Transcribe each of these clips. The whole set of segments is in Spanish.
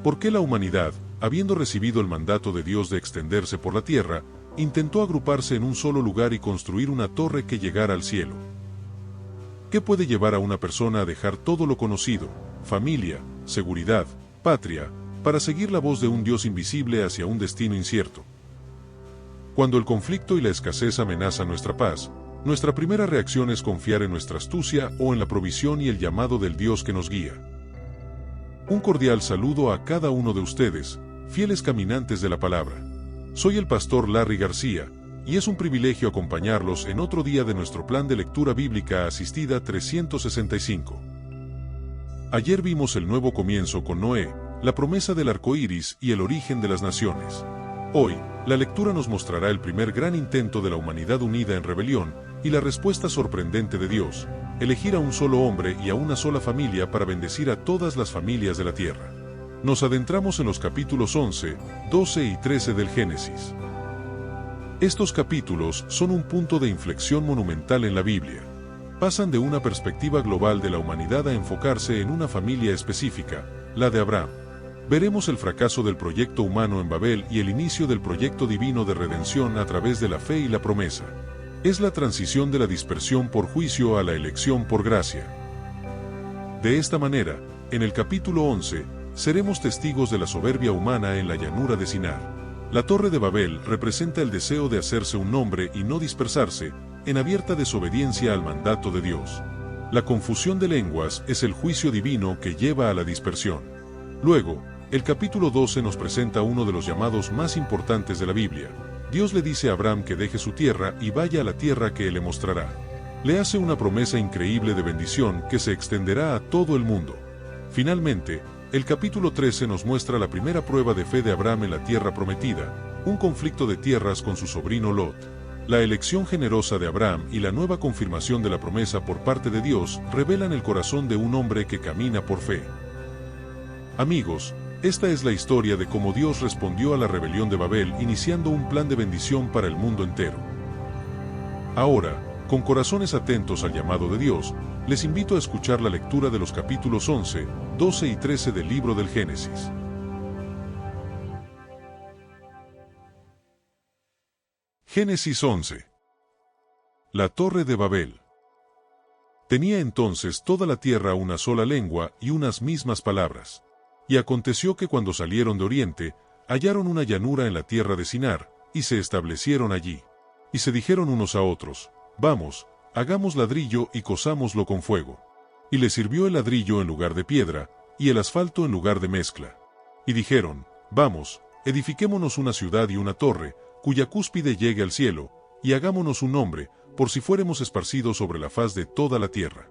¿Por qué la humanidad, habiendo recibido el mandato de Dios de extenderse por la tierra, intentó agruparse en un solo lugar y construir una torre que llegara al cielo? ¿Qué puede llevar a una persona a dejar todo lo conocido, familia, seguridad, patria, para seguir la voz de un Dios invisible hacia un destino incierto? Cuando el conflicto y la escasez amenazan nuestra paz, nuestra primera reacción es confiar en nuestra astucia o en la provisión y el llamado del Dios que nos guía. Un cordial saludo a cada uno de ustedes, fieles caminantes de la palabra. Soy el pastor Larry García, y es un privilegio acompañarlos en otro día de nuestro plan de lectura bíblica asistida 365. Ayer vimos el nuevo comienzo con Noé, la promesa del arco iris y el origen de las naciones. Hoy, la lectura nos mostrará el primer gran intento de la humanidad unida en rebelión y la respuesta sorprendente de Dios, elegir a un solo hombre y a una sola familia para bendecir a todas las familias de la tierra. Nos adentramos en los capítulos 11, 12 y 13 del Génesis. Estos capítulos son un punto de inflexión monumental en la Biblia. Pasan de una perspectiva global de la humanidad a enfocarse en una familia específica, la de Abraham. Veremos el fracaso del proyecto humano en Babel y el inicio del proyecto divino de redención a través de la fe y la promesa. Es la transición de la dispersión por juicio a la elección por gracia. De esta manera, en el capítulo 11, seremos testigos de la soberbia humana en la llanura de Sinar. La Torre de Babel representa el deseo de hacerse un nombre y no dispersarse, en abierta desobediencia al mandato de Dios. La confusión de lenguas es el juicio divino que lleva a la dispersión. Luego, el capítulo 12 nos presenta uno de los llamados más importantes de la Biblia. Dios le dice a Abraham que deje su tierra y vaya a la tierra que él le mostrará. Le hace una promesa increíble de bendición que se extenderá a todo el mundo. Finalmente, el capítulo 13 nos muestra la primera prueba de fe de Abraham en la tierra prometida, un conflicto de tierras con su sobrino Lot. La elección generosa de Abraham y la nueva confirmación de la promesa por parte de Dios revelan el corazón de un hombre que camina por fe. Amigos, esta es la historia de cómo Dios respondió a la rebelión de Babel iniciando un plan de bendición para el mundo entero. Ahora, con corazones atentos al llamado de Dios, les invito a escuchar la lectura de los capítulos 11, 12 y 13 del libro del Génesis. Génesis 11. La Torre de Babel. Tenía entonces toda la tierra una sola lengua y unas mismas palabras. Y aconteció que cuando salieron de oriente, hallaron una llanura en la tierra de Sinar, y se establecieron allí. Y se dijeron unos a otros: Vamos, hagamos ladrillo y cosámoslo con fuego. Y les sirvió el ladrillo en lugar de piedra, y el asfalto en lugar de mezcla. Y dijeron: Vamos, edifiquémonos una ciudad y una torre, cuya cúspide llegue al cielo, y hagámonos un nombre, por si fuéremos esparcidos sobre la faz de toda la tierra.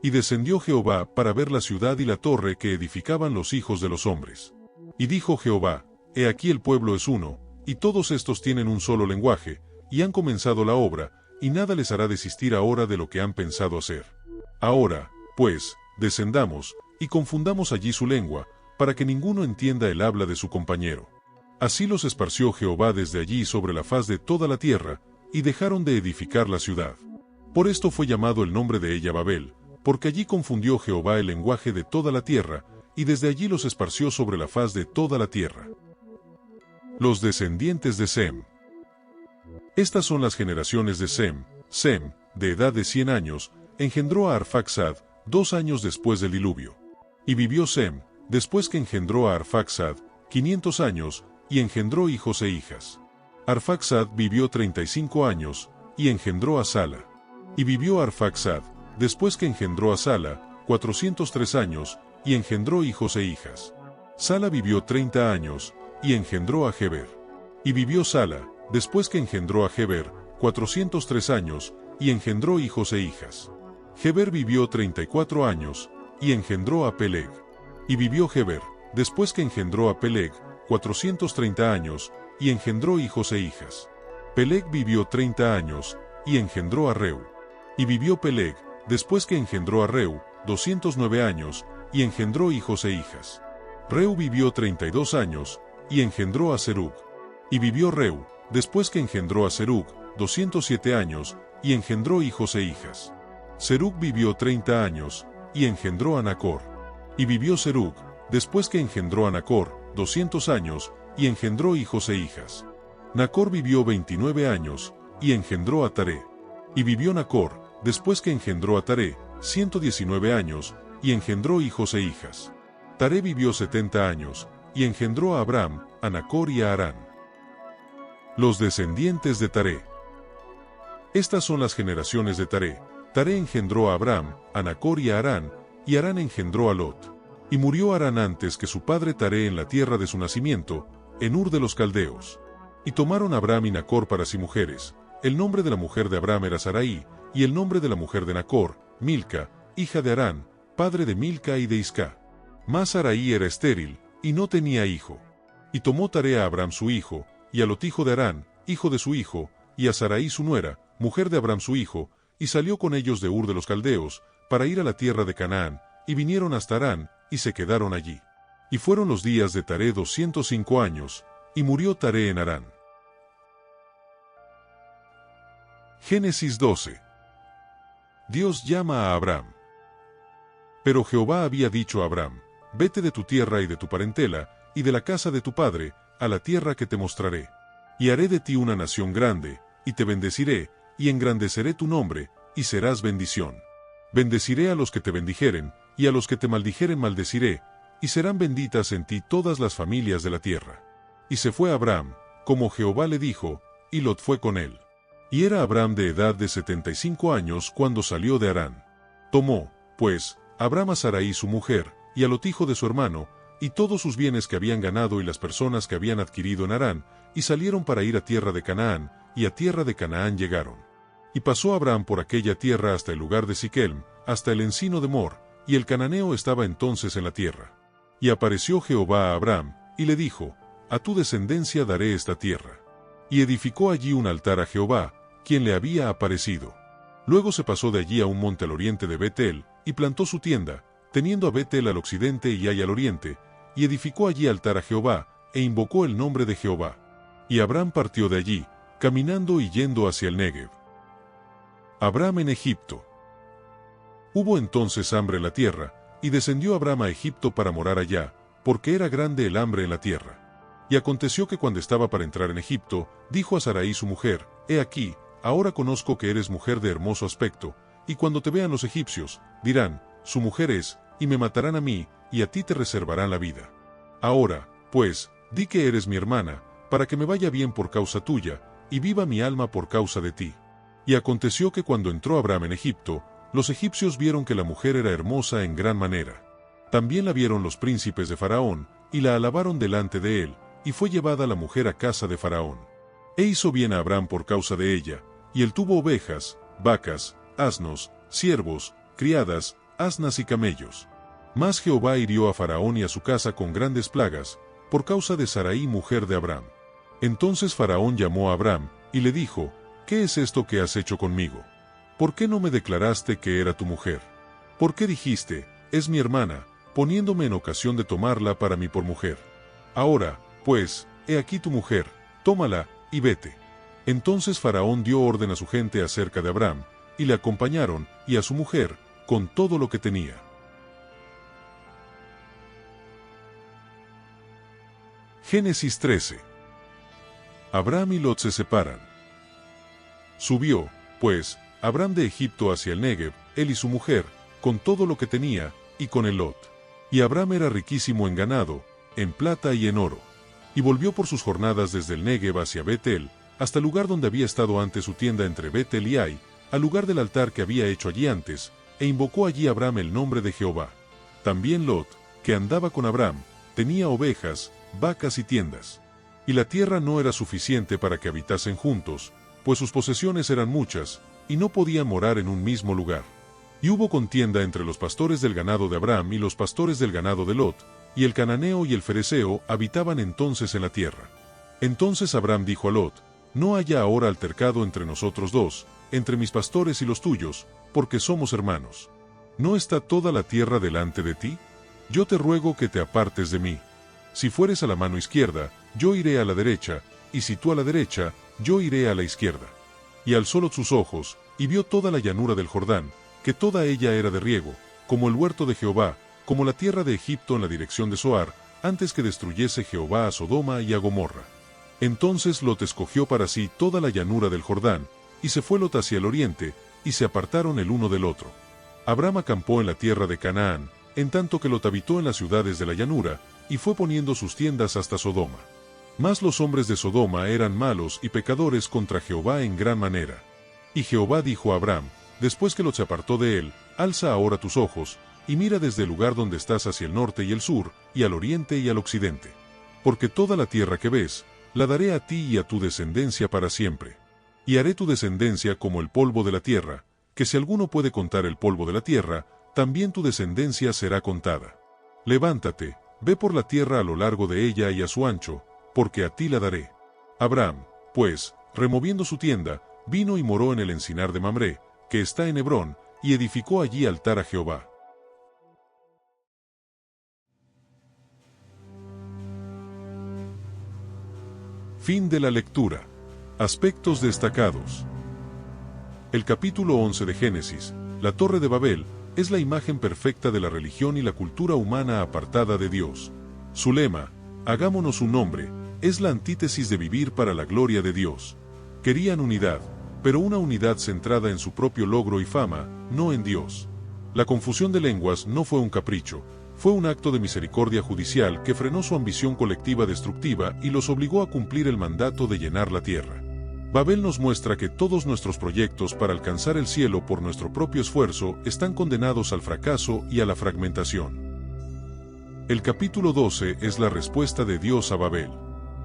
Y descendió Jehová para ver la ciudad y la torre que edificaban los hijos de los hombres. Y dijo Jehová: He aquí el pueblo es uno, y todos estos tienen un solo lenguaje, y han comenzado la obra, y nada les hará desistir ahora de lo que han pensado hacer. Ahora, pues, descendamos, y confundamos allí su lengua, para que ninguno entienda el habla de su compañero. Así los esparció Jehová desde allí sobre la faz de toda la tierra, y dejaron de edificar la ciudad. Por esto fue llamado el nombre de ella Babel, porque allí confundió Jehová el lenguaje de toda la tierra, y desde allí los esparció sobre la faz de toda la tierra. Los descendientes de Sem. Estas son las generaciones de Sem. Sem, de edad de 100 años, engendró a Arfaxad, 2 años después del diluvio. Y vivió Sem, después que engendró a Arfaxad, 500 años, y engendró hijos e hijas. Arfaxad vivió 35 años, y engendró a Sala. Y vivió Arfaxad, después que engendró a Sala, 403 años, y engendró hijos e hijas. Sala vivió 30 años, y engendró a Heber. Y vivió Sala, después que engendró a Heber, 403 años, y engendró hijos e hijas. Heber vivió 34 años, y engendró a Peleg. Y vivió Heber, después que engendró a Peleg, 430 años, y engendró hijos e hijas. Peleg vivió 30 años, y engendró a Reu. Y vivió Peleg, después que engendró a Reu, 209 años, y engendró hijos e hijas. Reu vivió 32 años, y engendró a Serug. Y vivió Reu, después que engendró a Serug, 207 años, y engendró hijos e hijas. Serug vivió 30 años, y engendró a Nacor. Y vivió Serug, después que engendró a Nacor, 200 años, y engendró hijos e hijas. Nacor vivió 29 años, y engendró a Taré. Y vivió Nacor, después que engendró a Taré, 119 años, y engendró hijos e hijas. Taré vivió 70 años, y engendró a Abram, a Nacor y a Harán. Los descendientes de Taré. Estas son las generaciones de Taré. Taré engendró a Abram, a Nacor y a Harán, y Harán engendró a Lot. Y murió Harán antes que su padre Taré en la tierra de su nacimiento, en Ur de los Caldeos. Y tomaron a Abram y Nacor para sí mujeres. El nombre de la mujer de Abram era Sarai, y el nombre de la mujer de Nacor, Milca, hija de Harán, padre de Milca y de Isca. Mas Sarai era estéril, y no tenía hijo. Y tomó Taré a Abram su hijo, y a Lot hijo de Harán, hijo de su hijo, y a Sarai su nuera, mujer de Abram su hijo, y salió con ellos de Ur de los Caldeos, para ir a la tierra de Canaán, y vinieron hasta Harán, y se quedaron allí. Y fueron los días de Taré 205 años, y murió Taré en Harán. Génesis 12. Dios llama a Abram. Pero Jehová había dicho a Abram: vete de tu tierra y de tu parentela, y de la casa de tu padre, a la tierra que te mostraré. Y haré de ti una nación grande, y te bendeciré, y engrandeceré tu nombre, y serás bendición. Bendeciré a los que te bendijeren, y a los que te maldijeren maldeciré, y serán benditas en ti todas las familias de la tierra. Y se fue Abram, como Jehová le dijo, y Lot fue con él. Y era Abram de edad de 75 años cuando salió de Harán. Tomó, pues, Abram a Sarai su mujer, y a Lot hijo de su hermano, y todos sus bienes que habían ganado y las personas que habían adquirido en Harán, y salieron para ir a tierra de Canaán, y a tierra de Canaán llegaron. Y pasó Abram por aquella tierra hasta el lugar de Siquelm, hasta el encino de Mor, y el cananeo estaba entonces en la tierra. Y apareció Jehová a Abram, y le dijo: a tu descendencia daré esta tierra. Y edificó allí un altar a Jehová, quien le había aparecido. Luego se pasó de allí a un monte al oriente de Betel, y plantó su tienda, teniendo a Betel al occidente y Ai al oriente, y edificó allí altar a Jehová, e invocó el nombre de Jehová. Y Abram partió de allí, caminando y yendo hacia el Negev. Abram en Egipto. Hubo entonces hambre en la tierra, y descendió Abram a Egipto para morar allá, porque era grande el hambre en la tierra. Y aconteció que cuando estaba para entrar en Egipto, dijo a Sarai su mujer: he aquí, ahora conozco que eres mujer de hermoso aspecto, y cuando te vean los egipcios, dirán: su mujer es, y me matarán a mí, y a ti te reservarán la vida. Ahora, pues, di que eres mi hermana, para que me vaya bien por causa tuya, y viva mi alma por causa de ti. Y aconteció que cuando entró Abram en Egipto, los egipcios vieron que la mujer era hermosa en gran manera. También la vieron los príncipes de Faraón, y la alabaron delante de él, y fue llevada la mujer a casa de Faraón. E hizo bien a Abram por causa de ella, y él tuvo ovejas, vacas, asnos, siervos, criadas, asnas y camellos. Mas Jehová hirió a Faraón y a su casa con grandes plagas, por causa de Sarai mujer de Abram. Entonces Faraón llamó a Abram, y le dijo: ¿qué es esto que has hecho conmigo? ¿Por qué no me declaraste que era tu mujer? ¿Por qué dijiste: es mi hermana, poniéndome en ocasión de tomarla para mí por mujer? Ahora, pues, he aquí tu mujer, tómala, y vete. Entonces Faraón dio orden a su gente acerca de Abram, y le acompañaron, y a su mujer, con todo lo que tenía. Génesis 13. Abram y Lot se separan. Subió, pues, Abram de Egipto hacia el Negev, él y su mujer, con todo lo que tenía, y con el Lot. Y Abram era riquísimo en ganado, en plata y en oro. Y volvió por sus jornadas desde el Negev hacia Betel, hasta el lugar donde había estado antes su tienda entre Betel y Ai, al lugar del altar que había hecho allí antes, e invocó allí Abram el nombre de Jehová. También Lot, que andaba con Abram, tenía ovejas, vacas y tiendas. Y la tierra no era suficiente para que habitasen juntos, pues sus posesiones eran muchas, y no podían morar en un mismo lugar. Y hubo contienda entre los pastores del ganado de Abram y los pastores del ganado de Lot, y el cananeo y el fereceo habitaban entonces en la tierra. Entonces Abram dijo a Lot: no haya ahora altercado entre nosotros dos, entre mis pastores y los tuyos, porque somos hermanos. ¿No está toda la tierra delante de ti? Yo te ruego que te apartes de mí. Si fueres a la mano izquierda, yo iré a la derecha, y si tú a la derecha, yo iré a la izquierda. Y alzó Lot sus ojos, y vio toda la llanura del Jordán, que toda ella era de riego, como el huerto de Jehová, como la tierra de Egipto en la dirección de Zoar, antes que destruyese Jehová a Sodoma y a Gomorra. Entonces Lot escogió para sí toda la llanura del Jordán, y se fue Lot hacia el oriente, y se apartaron el uno del otro. Abram acampó en la tierra de Canaán, en tanto que Lot habitó en las ciudades de la llanura, y fue poniendo sus tiendas hasta Sodoma. Mas los hombres de Sodoma eran malos y pecadores contra Jehová en gran manera. Y Jehová dijo a Abram, después que Lot se apartó de él, alza ahora tus ojos, y mira desde el lugar donde estás hacia el norte y el sur, y al oriente y al occidente. Porque toda la tierra que ves, la daré a ti y a tu descendencia para siempre. Y haré tu descendencia como el polvo de la tierra, que si alguno puede contar el polvo de la tierra, también tu descendencia será contada. Levántate, ve por la tierra a lo largo de ella y a su ancho, porque a ti la daré. Abram, pues, removiendo su tienda, vino y moró en el encinar de Mamré, que está en Hebrón, y edificó allí altar a Jehová. Fin de la lectura. Aspectos destacados. El capítulo 11 de Génesis, la Torre de Babel, es la imagen perfecta de la religión y la cultura humana apartada de Dios. Su lema, hagámonos un nombre, es la antítesis de vivir para la gloria de Dios. Querían unidad, pero una unidad centrada en su propio logro y fama, no en Dios. La confusión de lenguas no fue un capricho, fue un acto de misericordia judicial que frenó su ambición colectiva destructiva y los obligó a cumplir el mandato de llenar la tierra. Babel nos muestra que todos nuestros proyectos para alcanzar el cielo por nuestro propio esfuerzo están condenados al fracaso y a la fragmentación. El capítulo 12 es la respuesta de Dios a Babel.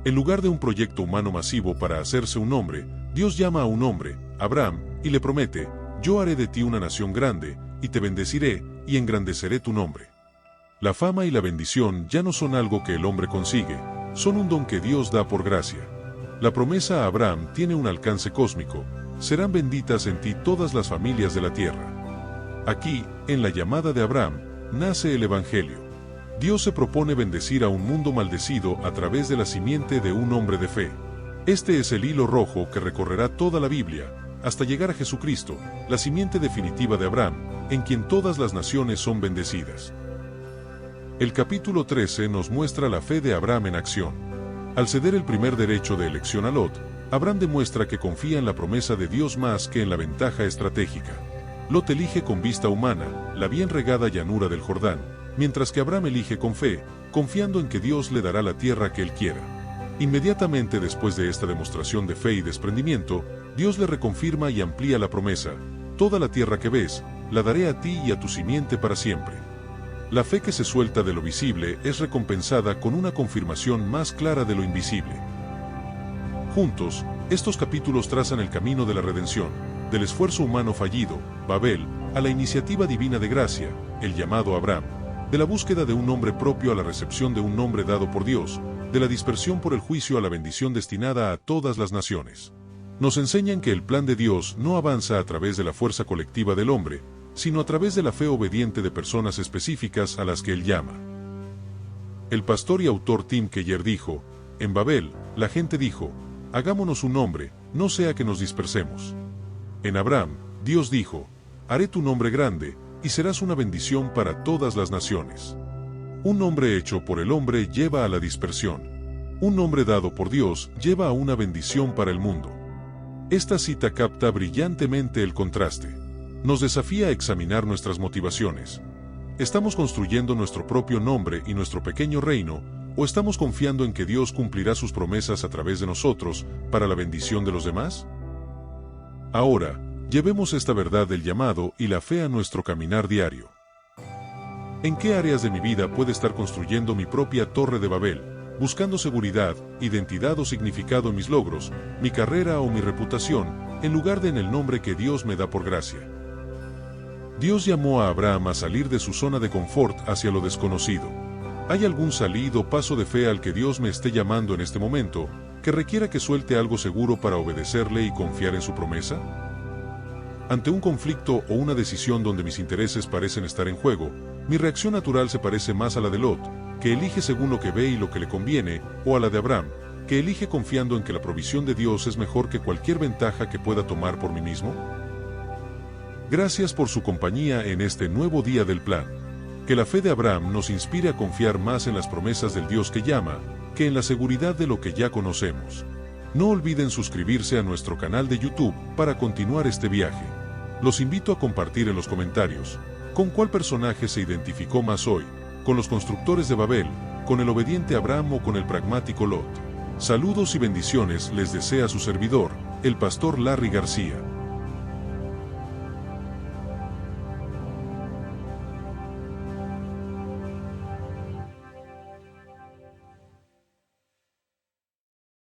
En lugar de un proyecto humano masivo para hacerse un hombre, Dios llama a un hombre, Abram, y le promete, yo haré de ti una nación grande, y te bendeciré, y engrandeceré tu nombre. La fama y la bendición ya no son algo que el hombre consigue, son un don que Dios da por gracia. La promesa a Abraham tiene un alcance cósmico, serán benditas en ti todas las familias de la tierra. Aquí, en la llamada de Abraham, nace el Evangelio. Dios se propone bendecir a un mundo maldecido a través de la simiente de un hombre de fe. Este es el hilo rojo que recorrerá toda la Biblia, hasta llegar a Jesucristo, la simiente definitiva de Abraham, en quien todas las naciones son bendecidas. El capítulo 13 nos muestra la fe de Abraham en acción. Al ceder el primer derecho de elección a Lot, Abraham demuestra que confía en la promesa de Dios más que en la ventaja estratégica. Lot elige con vista humana, la bien regada llanura del Jordán, mientras que Abraham elige con fe, confiando en que Dios le dará la tierra que él quiera. Inmediatamente después de esta demostración de fe y desprendimiento, Dios le reconfirma y amplía la promesa, toda la tierra que ves, la daré a ti y a tu simiente para siempre. La fe que se suelta de lo visible es recompensada con una confirmación más clara de lo invisible. Juntos, estos capítulos trazan el camino de la redención, del esfuerzo humano fallido, Babel, a la iniciativa divina de gracia, el llamado Abraham, de la búsqueda de un nombre propio a la recepción de un nombre dado por Dios, de la dispersión por el juicio a la bendición destinada a todas las naciones. Nos enseñan que el plan de Dios no avanza a través de la fuerza colectiva del hombre, sino a través de la fe obediente de personas específicas a las que Él llama. El pastor y autor Tim Keller dijo, en Babel, la gente dijo, hagámonos un nombre, no sea que nos dispersemos. En Abraham, Dios dijo, haré tu nombre grande, y serás una bendición para todas las naciones. Un nombre hecho por el hombre lleva a la dispersión. Un nombre dado por Dios lleva a una bendición para el mundo. Esta cita capta brillantemente el contraste. Nos desafía a examinar nuestras motivaciones. ¿Estamos construyendo nuestro propio nombre y nuestro pequeño reino, o estamos confiando en que Dios cumplirá sus promesas a través de nosotros para la bendición de los demás? Ahora, llevemos esta verdad del llamado y la fe a nuestro caminar diario. ¿En qué áreas de mi vida puedo estar construyendo mi propia Torre de Babel, buscando seguridad, identidad o significado en mis logros, mi carrera o mi reputación, en lugar de en el nombre que Dios me da por gracia? Dios llamó a Abraham a salir de su zona de confort hacia lo desconocido. ¿Hay algún salida o paso de fe al que Dios me esté llamando en este momento, que requiera que suelte algo seguro para obedecerle y confiar en su promesa? Ante un conflicto o una decisión donde mis intereses parecen estar en juego, mi reacción natural se parece más a la de Lot, que elige según lo que ve y lo que le conviene, o a la de Abraham, que elige confiando en que la provisión de Dios es mejor que cualquier ventaja que pueda tomar por mí mismo. Gracias por su compañía en este nuevo día del plan. Que la fe de Abraham nos inspire a confiar más en las promesas del Dios que llama, que en la seguridad de lo que ya conocemos. No olviden suscribirse a nuestro canal de YouTube para continuar este viaje. Los invito a compartir en los comentarios con cuál personaje se identificó más hoy, con los constructores de Babel, con el obediente Abraham o con el pragmático Lot. Saludos y bendiciones les desea su servidor, el pastor Larry García.